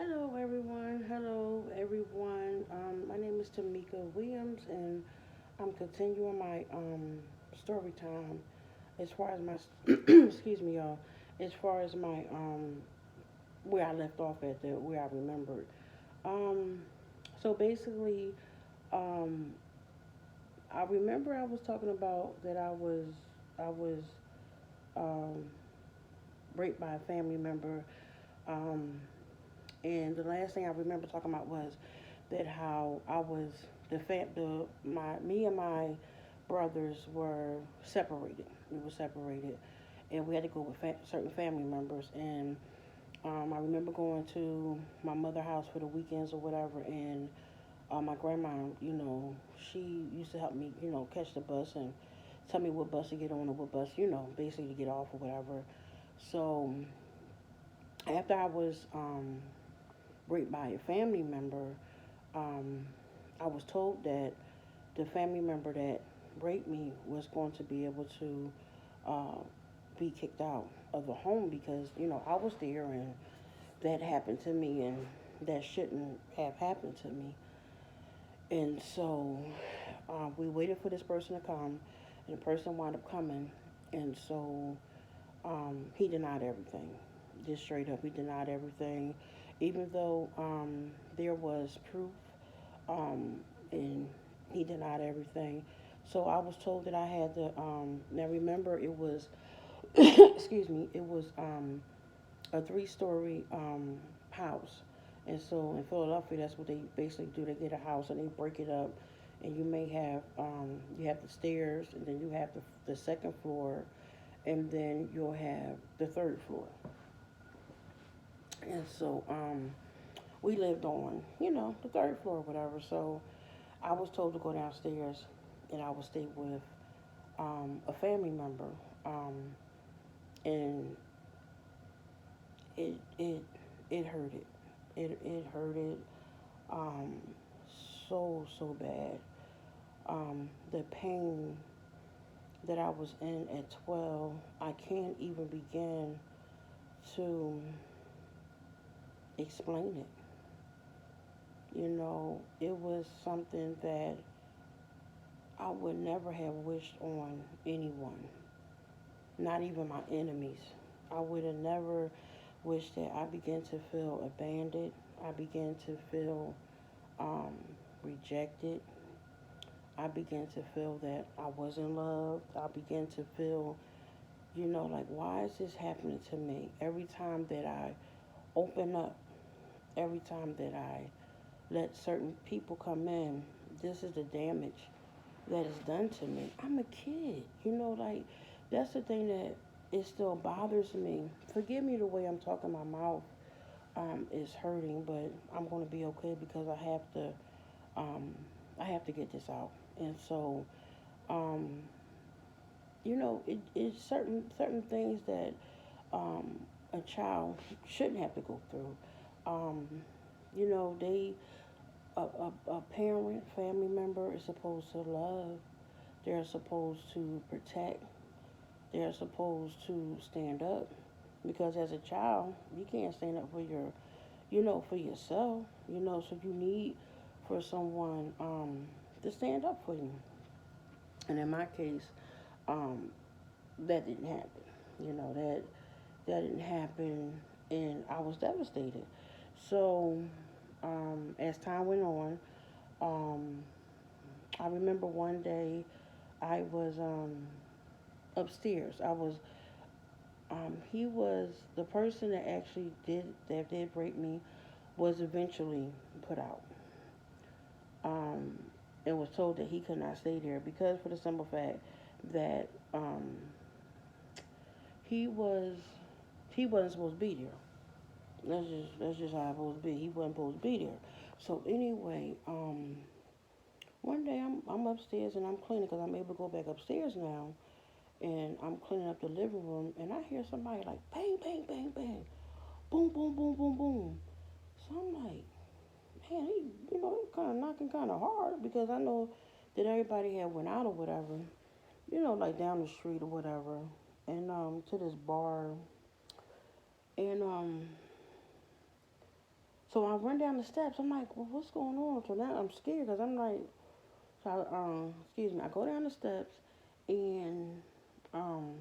Hello, everyone. My name is Tamika Williams, and I'm continuing my story time as far as my excuse me, y'all. As far as my where I left off at the where I remembered. Um, so basically, um, I remember I was talking about that I was um, raped by a family member. Um, and the last thing I remember talking about was that how I was the my me and my brothers were separated. We were separated, and we had to go with certain family members. And I remember going to my mother's house for the weekends or whatever, and my grandma, she used to help me, catch the bus and tell me what bus to get on or what bus, basically to get off or whatever. So after I was raped by a family member, um, I was told that the family member that raped me was going to be able to uh, be kicked out of the home because I was there and that happened to me and that shouldn't have happened to me. And so we waited for this person to come, and the person wound up coming, and so he denied everything. Just straight up, he denied everything, even though there was proof, and he denied everything. So I was told that I had to. Now remember, it was excuse me, it was a three-story house, and so in Philadelphia, that's what they basically do. They get a house and they break it up, and you may have you have the stairs, and then you have the second floor, and then you'll have the third floor. And so we lived on, the third floor or whatever. So I was told to go downstairs and I would stay with a family member. Um, and it it hurted. It hurted um, so bad. The pain that I was in at 12, I can't even begin to explain it. It was something that I would never have wished on anyone, not even my enemies. I would have never wished that. I began to feel abandoned. I began to feel um, rejected. I began to feel that I wasn't loved. I began to feel, like, why is this happening to me? Every time that I open up, every time that I let certain people come in, this is the damage that is done to me. I'm a kid, like that's the thing that it still bothers me. Forgive me the way I'm talking. My mouth is hurting, but I'm going to be okay because um, I have to get this out. And so, um, it's certain things that a child shouldn't have to go through. Um, they a parent, family member is supposed to love. They're supposed to protect. They're supposed to stand up because as a child, you can't stand up for for yourself. So you need for someone to stand up for you. And in my case, um, that didn't happen. That didn't happen, and I was devastated. So as time went on, um, I remember one day I was upstairs. He was the person that actually did rape me was eventually put out. Um, and was told that he could not stay there because for the simple fact that he was he wasn't supposed to be there. That's just how it was supposed to be. He wasn't supposed to be there. So anyway, one day I'm upstairs and I'm cleaning because I'm able to go back upstairs now, and I'm cleaning up the living room and I hear somebody like bang bang bang bang, boom boom boom boom boom. So I'm like, man, he kind of knocking kind of hard because I know that everybody had went out or whatever, like down the street or whatever, and to this bar, and So I run down the steps. I'm like, well, what's going on? So now I'm scared because I'm like, so excuse me. I go down the steps, and um,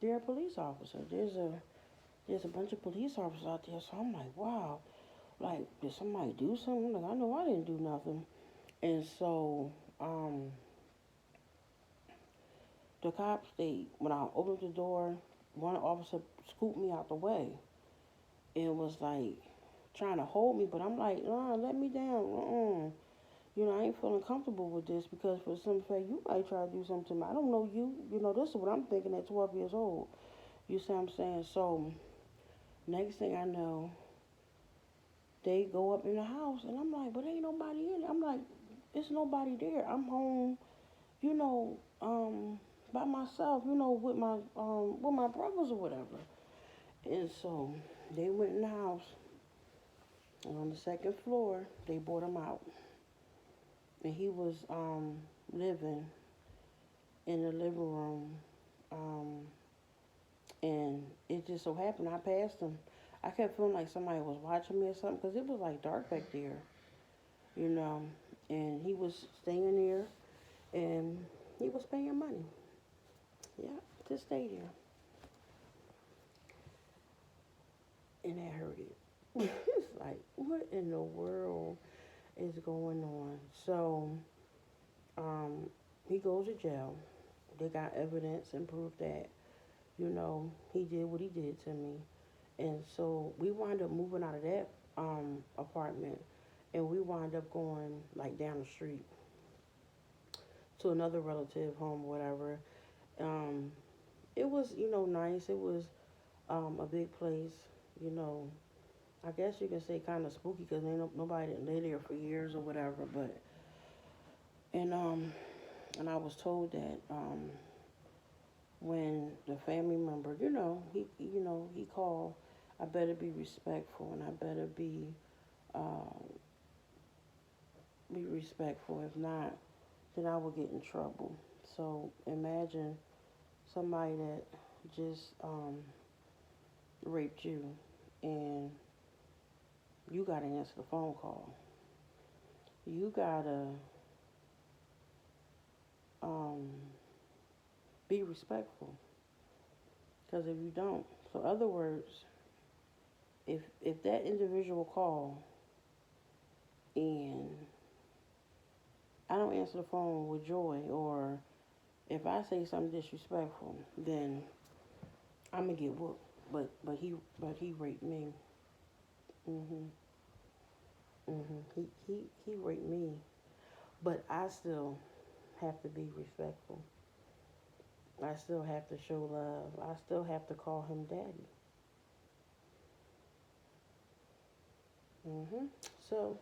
there are police officers. There's a bunch of police officers out there. So I'm like, wow, like did somebody do something? Like I know I didn't do nothing. And so the cops, when I opened the door, one officer scooped me out the way and was like trying to hold me, but I'm like, nah, let me down. You know, I ain't feeling comfortable with this because for some fact you might try to do something to me. I don't know you. You know, this is what I'm thinking at 12 years old. You see what I'm saying? So next thing I know, they go up in the house and I'm like, but ain't nobody in it. I'm like, it's nobody there. I'm home, you know, by myself, you know, with my brothers or whatever. And so they went in the house, and on the second floor, they brought him out, and he was living in the living room, um, and it just so happened I passed him. I kept feeling like somebody was watching me or something because it was like dark back there, you know, and he was staying there, and he was paying money, yeah, to stay there, and that hurted. It's like, what in the world is going on? So, um, he goes to jail. They got evidence and proof that, you know, he did what he did to me. And so we wind up moving out of that apartment, and we wind up going like down the street to another relative home, whatever. Um, it was, you know, nice. It was a big place, you know. I guess you can say kind of spooky because ain't nobody didn't live there for years or whatever. But and and I was told that when the family member, he called, I better be respectful and I better uh, be respectful. If not, then I will get in trouble. So imagine somebody that just raped you and you got to answer the phone call. You got to um, be respectful. Because if you don't, so other words, if that individual call and I don't answer the phone with joy, or if I say something disrespectful, then I'm gonna get whooped. But he raped me. Mhm. Mhm. He raped me. But I still have to be respectful. I still have to show love. I still have to call him daddy. Mhm. So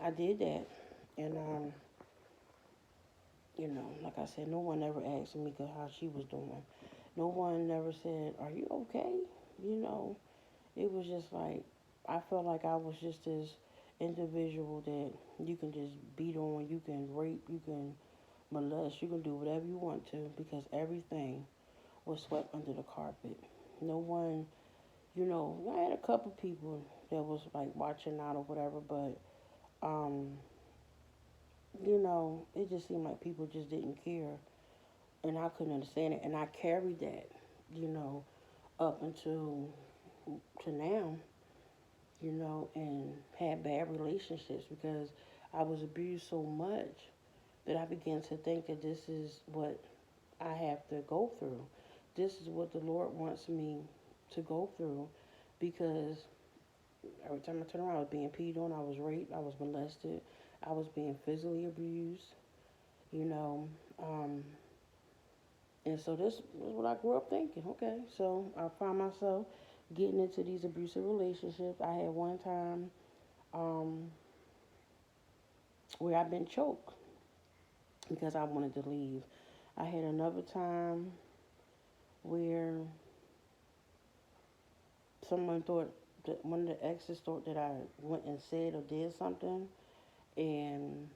I did that, and like I said, no one ever asked me how she was doing. No one never said, "Are you okay?" You know, it was just like I felt like I was just this individual that you can just beat on, you can rape, you can molest, you can do whatever you want to because everything was swept under the carpet. No one, I had a couple people that was like watching out or whatever, but um, it just seemed like people just didn't care, and I couldn't understand it, and I carried that, you know, up until to now, and had bad relationships because I was abused so much that I began to think that this is what I have to go through. This is what the Lord wants me to go through because every time I turn around, I was being peed on, I was raped, I was molested, I was being physically abused, you know. Um, and so this is what I grew up thinking. Okay, so I found myself getting into these abusive relationships. I had one time um, where I've been choked because I wanted to leave. I had another time where someone thought that one of the exes thought that I went and said or did something and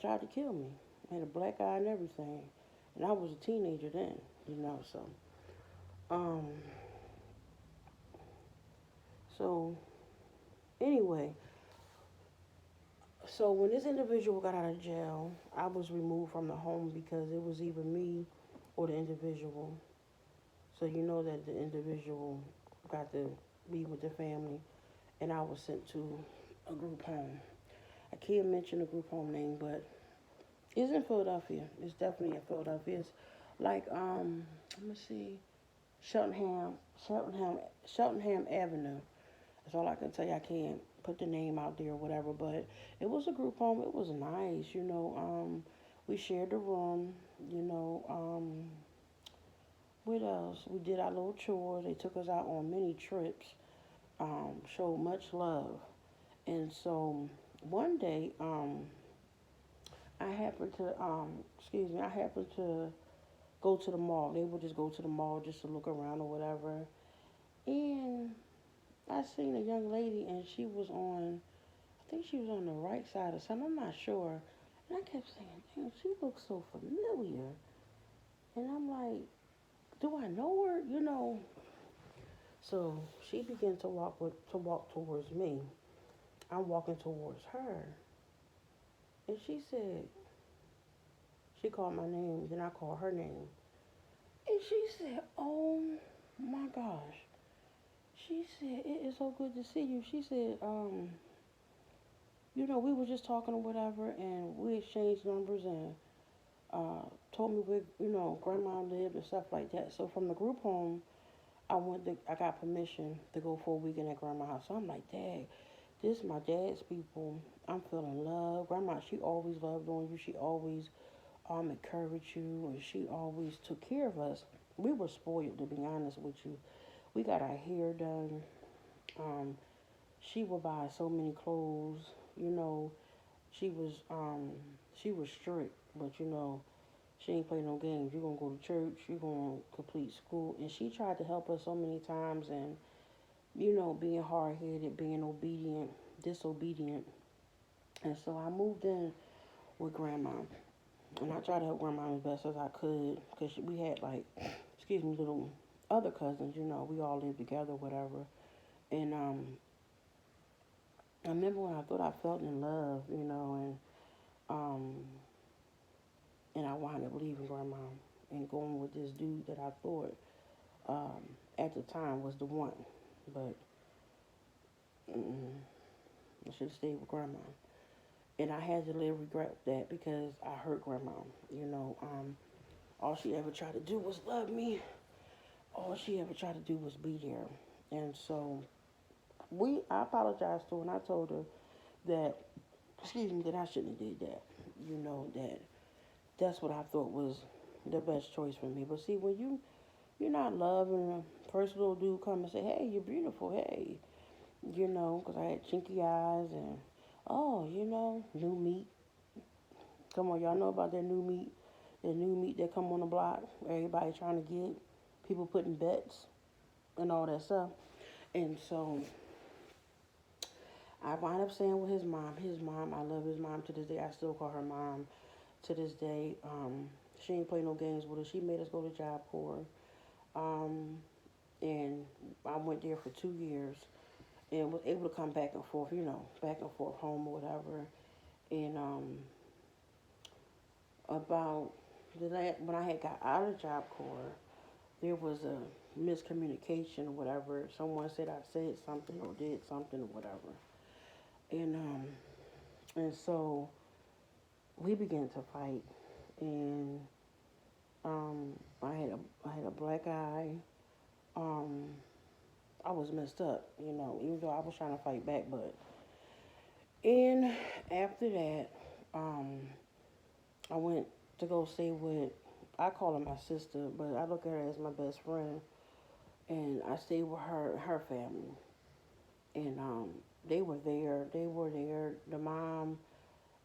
tried to kill me. I had a black eye and everything. And I was a teenager then, so um So anyway, so when this individual got out of jail, I was removed from the home because it was either me or the individual. So you know that the individual got to be with the family, and I was sent to a group home. I can't mention the group home name, but it's in Philadelphia. It's definitely in Philadelphia. It's like let me see, Cheltenham, Cheltenham, Cheltenham Avenue. That's all I can tell you. I can't put the name out there or whatever, but it was a group home. It was nice, you know. We shared the room, you know. What else? We did our little chores. They took us out on many trips. Showed much love, and so one day, I happened to, excuse me, I happened to go to the mall. They would just go to the mall just to look around or whatever, and I seen a young lady, and she was on, I think she was on the right side or something. I'm not sure. And I kept saying, damn, she looks so familiar. And I'm like, do I know her? You know. So she began to walk towards me. I'm walking towards her, and she said, she called my name. Then I called her name, and she said, "Oh my gosh." She said, "It is so good to see you." She said, you know, we were just talking or whatever, and we exchanged numbers and told me where, you know, grandma lived and stuff like that. So from the group home, I got permission to go for a weekend at grandma's house. So I'm like, Dad, this is my dad's people. I'm feeling love. Grandma, she always loved on you. She always encouraged you, and she always took care of us. We were spoiled, to be honest with you. We got our hair done. Um, she would buy so many clothes. You know, she was um, she was strict, but you know, she ain't play no games. You're gonna go to church. You're gonna complete school, and she tried to help us so many times, and you know, being hard headed, being obedient, disobedient. And so I moved in with grandma, and I tried to help grandma as best as I could, because we had like, excuse me, little other cousins. You know, we all lived together, whatever. And I remember when I thought I felt in love, you know, um, and I wound up leaving grandma and going with this dude that I thought um, at the time was the one, but I should have stayed with grandma. And I had to live regret that because I hurt grandma. You know, all she ever tried to do was love me. All she ever tried to do was be there. And so I apologized to her, and I told her that, excuse me, that I shouldn't have did that. You know, that's what I thought was the best choice for me. But see, when you're not loving a first little dude come and say, hey, you're beautiful, hey, you know, because I had chinky eyes and, oh, you know, new meat. Come on, y'all know about that new meat that come on the block. Everybody trying to get, people putting bets and all that stuff. And so I wound up staying with his mom. His mom, I love his mom to this day. I still call her mom to this day. She ain't play no games with us. She made us go to Job Corps. Um, and I went there for 2 years and was able to come back and forth, you know, back and forth home or whatever. And about when I had got out of Job Corps, there was a miscommunication or whatever. Someone said I said something or did something or whatever, and so we began to fight, and I had a black eye. Um, I was messed up, you know, even though I was trying to fight back, but and after that, um, I went to go stay with, I call her my sister, but I look at her as my best friend. And I stayed with her family. And they were there. They were there. The mom,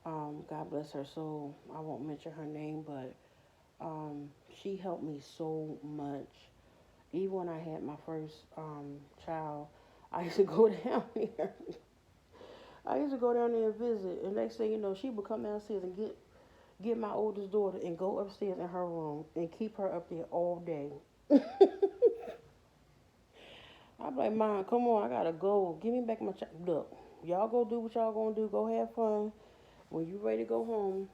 God bless her soul, I won't mention her name, but she helped me so much. Even when I had my first child, I used to go down there. I used to go down there and visit. And next thing you know, she would come downstairs and get my oldest daughter and go upstairs in her room and keep her up there all day. I I'm like, Mom, come on, I gotta go. Give me back my check. Look, y'all go do what y'all gonna do. Go have fun. When you ready to go home,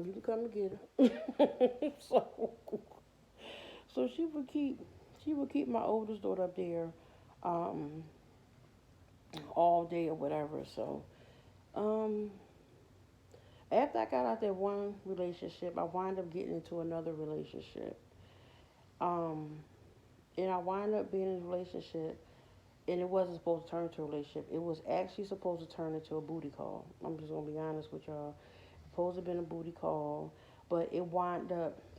you can come and get her. So she would keep my oldest daughter up there, um, all day or whatever. So, um, after I got out that one relationship, I wound up getting into another relationship. Um, and I wound up being in a relationship, and it wasn't supposed to turn into a relationship. It was actually supposed to turn into a booty call. I'm just gonna be honest with y'all. Supposed to have been a booty call, but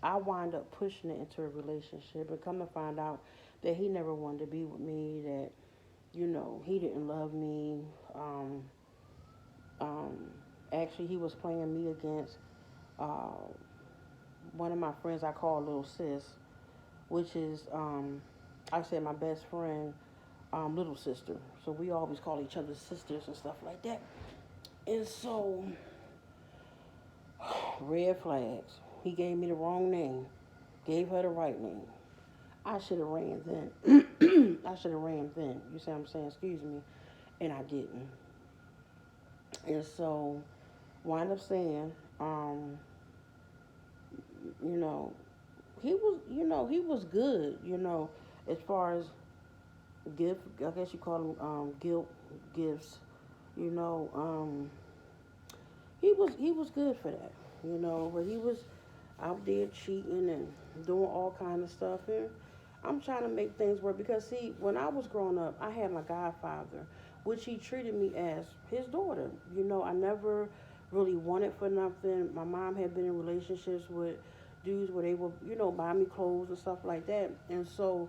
I wound up pushing it into a relationship, and come to find out that he never wanted to be with me. That he didn't love me. Um, um, Actually, he was playing me against uh, one of my friends I call Little Sis, which is I said my best friend, little sister. So we always call each other sisters and stuff like that. And so, red flags. He gave me the wrong name, gave her the right name. I should have ran then. I should have ran then. You see what I'm saying? Excuse me. And I didn't. And so, wind up saying, you know, he was good, as far as gift, I guess you call them guilt gifts, you know, he was good for that, but he was out there cheating and doing all kind of stuff. And I'm trying to make things work because see, when I was growing up, I had my godfather, which he treated me as his daughter. I never really wanted for nothing. My mom had been in relationships with dudes where they would, buy me clothes and stuff like that. And so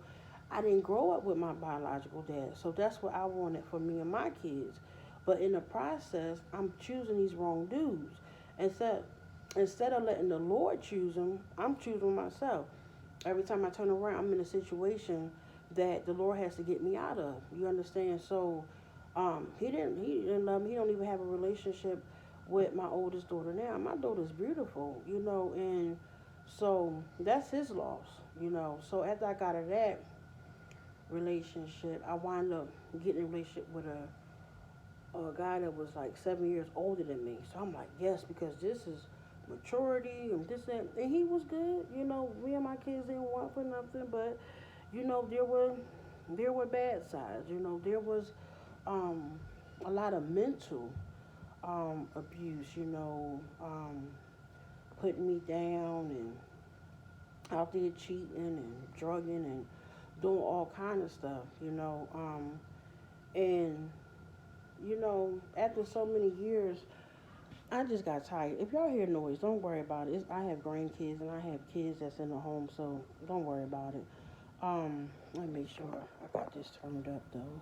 I didn't grow up with my biological dad. So that's what I wanted for me and my kids. But in the process, I'm choosing these wrong dudes. Instead, instead of letting the Lord choose them, I'm choosing myself. Every time I turn around, I'm in a situation that the Lord has to get me out of. You understand? So, he didn't love me. He don't even have a relationship with my oldest daughter now. My daughter's beautiful, and so that's his loss. So after I got out of that relationship, I wound up getting in a relationship with a guy that was like 7 years older than me. So I'm like, yes, because this is maturity and this and he was good. Me and my kids didn't want for nothing, but there were bad sides. There was um, a lot of mental abuse. Putting me down and out there cheating and drugging and doing all kind of stuff. And after so many years, I just got tired. If y'all hear noise, don't worry about it. I have grandkids and I have kids that's in the home, so don't worry about it. Let me make sure I got this turned up though.